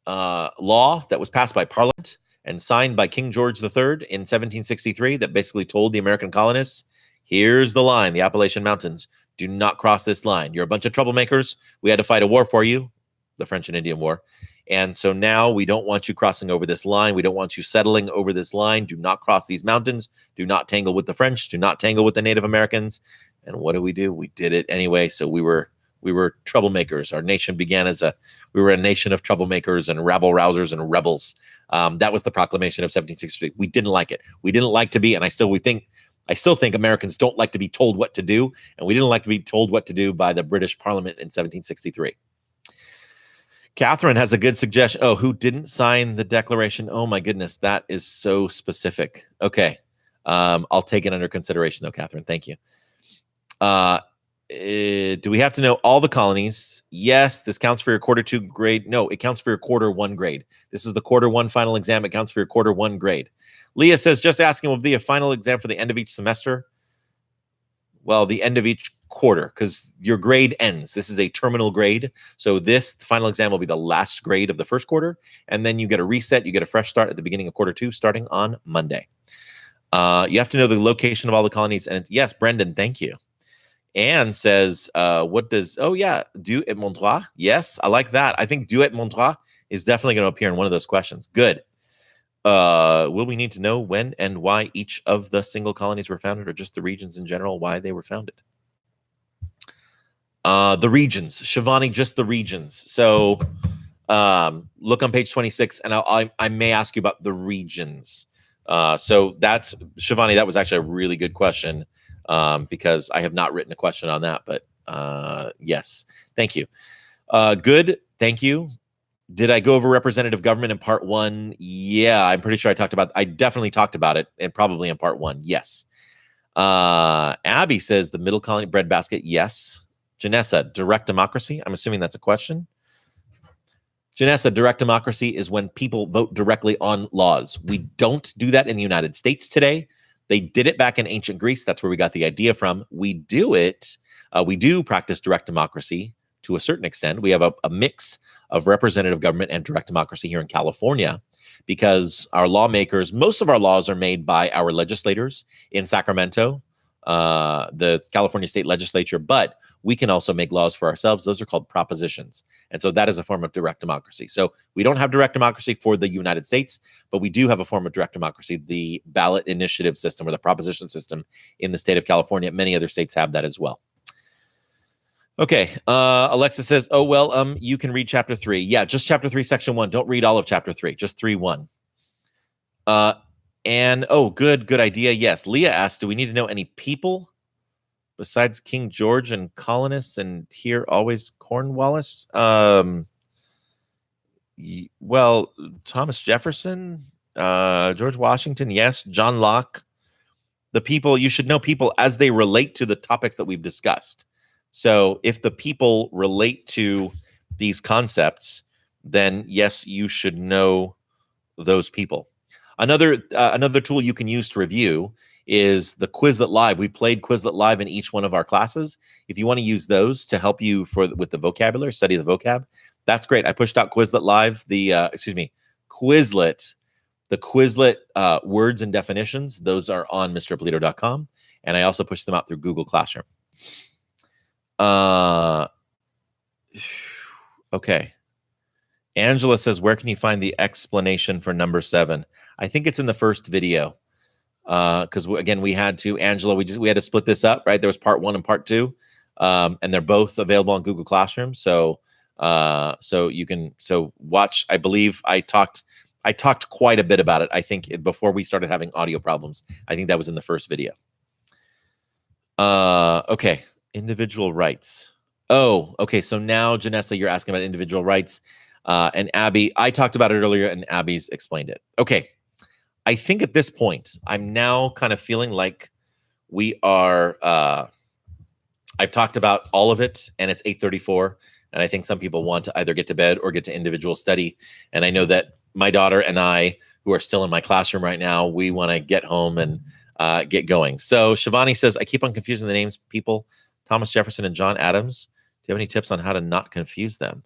law that was passed by Parliament and signed by King George III in 1763 that basically told the American colonists, here's the line, the Appalachian Mountains. Do not cross this line. You're a bunch of troublemakers. We had to fight a war for you, the French and Indian War. And so now we don't want you crossing over this line. We don't want you settling over this line. Do not cross these mountains. Do not tangle with the French. Do not tangle with the Native Americans. And what do? We did it anyway. So we were troublemakers. Our nation began as we were a nation of troublemakers and rabble rousers and rebels. That was the proclamation of 1763. We didn't like it. We didn't like to be, and I still think Americans don't like to be told what to do. And we didn't like to be told what to do by the British Parliament in 1763. Catherine has a good suggestion. Oh, who didn't sign the declaration? Oh my goodness, that is so specific. Okay, I'll take it under consideration though, Catherine. Thank you. Do we have to know all the colonies? Yes, this counts for your quarter 2 grade. No, it counts for your quarter 1 grade. This is the quarter 1 final exam. It counts for your quarter 1 grade. Leah says, just asking, will be a final exam for the end of each semester? Well, the end of each quarter, because your grade ends. This is a terminal grade. So this final exam will be the last grade of the first quarter. And then you get a reset. You get a fresh start at the beginning of quarter 2, starting on Monday. You have to know the location of all the colonies. And yes, Brendan, thank you. Anne says, what does, oh yeah, du et mon droit? Yes, I like that. I think du et mon droit is definitely going to appear in one of those questions. Good. Will we need to know when and why each of the single colonies were founded, or just the regions in general, why they were founded? The regions, Shivani, just the regions. So look on page 26, and I may ask you about the regions. So that's, Shivani, that was actually a really good question, because I have not written a question on that, but Yes. Thank you. Good. Thank you. Did I go over representative government in part 1? Yeah, I'm pretty sure I definitely talked about it, and probably in part 1. Yes. Abby says the middle colony breadbasket. Yes. Janessa, direct democracy. I'm assuming that's a question. Janessa, direct democracy is when people vote directly on laws. We don't do that in the United States today. They did it back in ancient Greece. That's where we got the idea from. We do it. We do practice direct democracy to a certain extent. We have a mix of representative government and direct democracy here in California because our lawmakers, most of our laws are made by our legislators in Sacramento, the California State Legislature, but we can also make laws for ourselves. Those are called propositions. And so that is a form of direct democracy. So we don't have direct democracy for the United States, but we do have a form of direct democracy, the ballot initiative system or the proposition system in the state of California. Many other states have that as well. Okay. Alexa says, oh, well, you can read chapter 3. Yeah, just chapter 3, section 1. Don't read all of chapter 3, just 3:1. And good idea. Yes. Leah asked, do we need to know any people besides King George and colonists and here always Cornwallis? Well, Thomas Jefferson, George Washington, yes. John Locke. The people, you should know people as they relate to the topics that we've discussed. So if the people relate to these concepts, then yes, you should know those people. Another tool you can use to review is the Quizlet Live. We played Quizlet Live in each one of our classes. If you want to use those to help you with the vocabulary, study the vocab, that's great. I pushed out Quizlet Live, Quizlet, the Quizlet words and definitions. Those are on mrpolito.com. And I also pushed them out through Google Classroom. Okay. Angela says, where can you find the explanation for number 7? I think it's in the first video. Because again, we had to split this up, right? There was part 1 and part 2. And they're both available on Google Classroom. So you can watch. I believe I talked quite a bit about it. I think before we started having audio problems. I think that was in the first video. Okay. Individual rights. Oh, okay. So now, Janessa, you're asking about individual rights. And Abby, I talked about it earlier and Abby's explained it. Okay. I think at this point, I'm now kind of feeling like we are, I've talked about all of it and it's 8:34. And I think some people want to either get to bed or get to individual study. And I know that my daughter and I, who are still in my classroom right now, we want to get home and get going. So Shivani says, I keep on confusing the names, people, Thomas Jefferson and John Adams. Do you have any tips on how to not confuse them?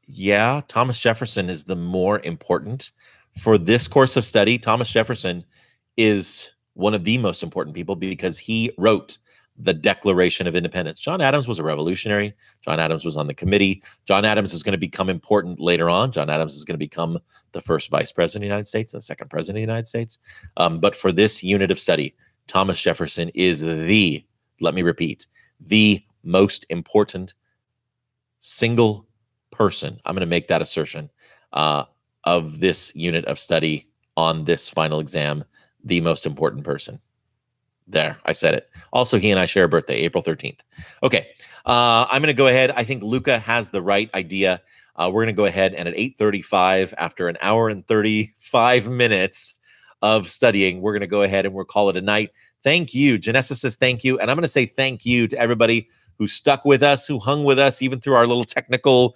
Yeah, Thomas Jefferson is the more important. For this course of study, Thomas Jefferson is one of the most important people because he wrote the Declaration of Independence. John Adams was a revolutionary. John Adams was on the committee. John Adams is going to become important later on. John Adams is going to become the first vice president of the United States and the second president of the United States. But for this unit of study, Thomas Jefferson is let me repeat, the most important single person. I'm going to make that assertion of this unit of study on this final exam, the most important person. There, I said it. Also, he and I share a birthday, April 13th. Okay, I'm going to go ahead. I think Luca has the right idea. We're going to go ahead and at 8:35, after an hour and 35 minutes of studying, we're going to go ahead and we'll call it a night. Thank you. Janessa says thank you. And I'm going to say thank you to everybody who stuck with us, who hung with us, even through our little technical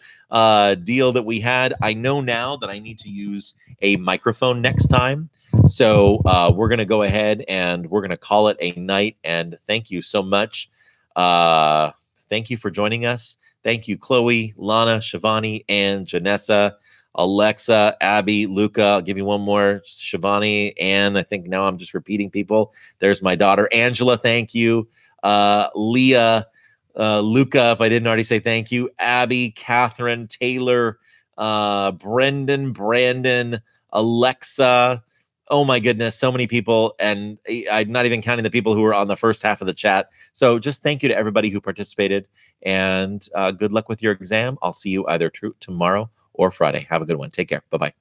deal that we had. I know now that I need to use a microphone next time. So we're going to go ahead and we're going to call it a night. And thank you so much. Thank you for joining us. Thank you, Chloe, Lana, Shivani, and Janessa, Alexa, Abby, Luca. I'll give you one more. Shivani, and I think now I'm just repeating people. There's my daughter, Angela. Thank you. Leah, Luca, if I didn't already say thank you. Abby, Catherine, Taylor, Brendan, Brandon, Alexa. Oh my goodness, so many people. And I'm not even counting the people who were on the first half of the chat. So just thank you to everybody who participated. And good luck with your exam. I'll see you either tomorrow or Friday. Have a good one. Take care. Bye-bye.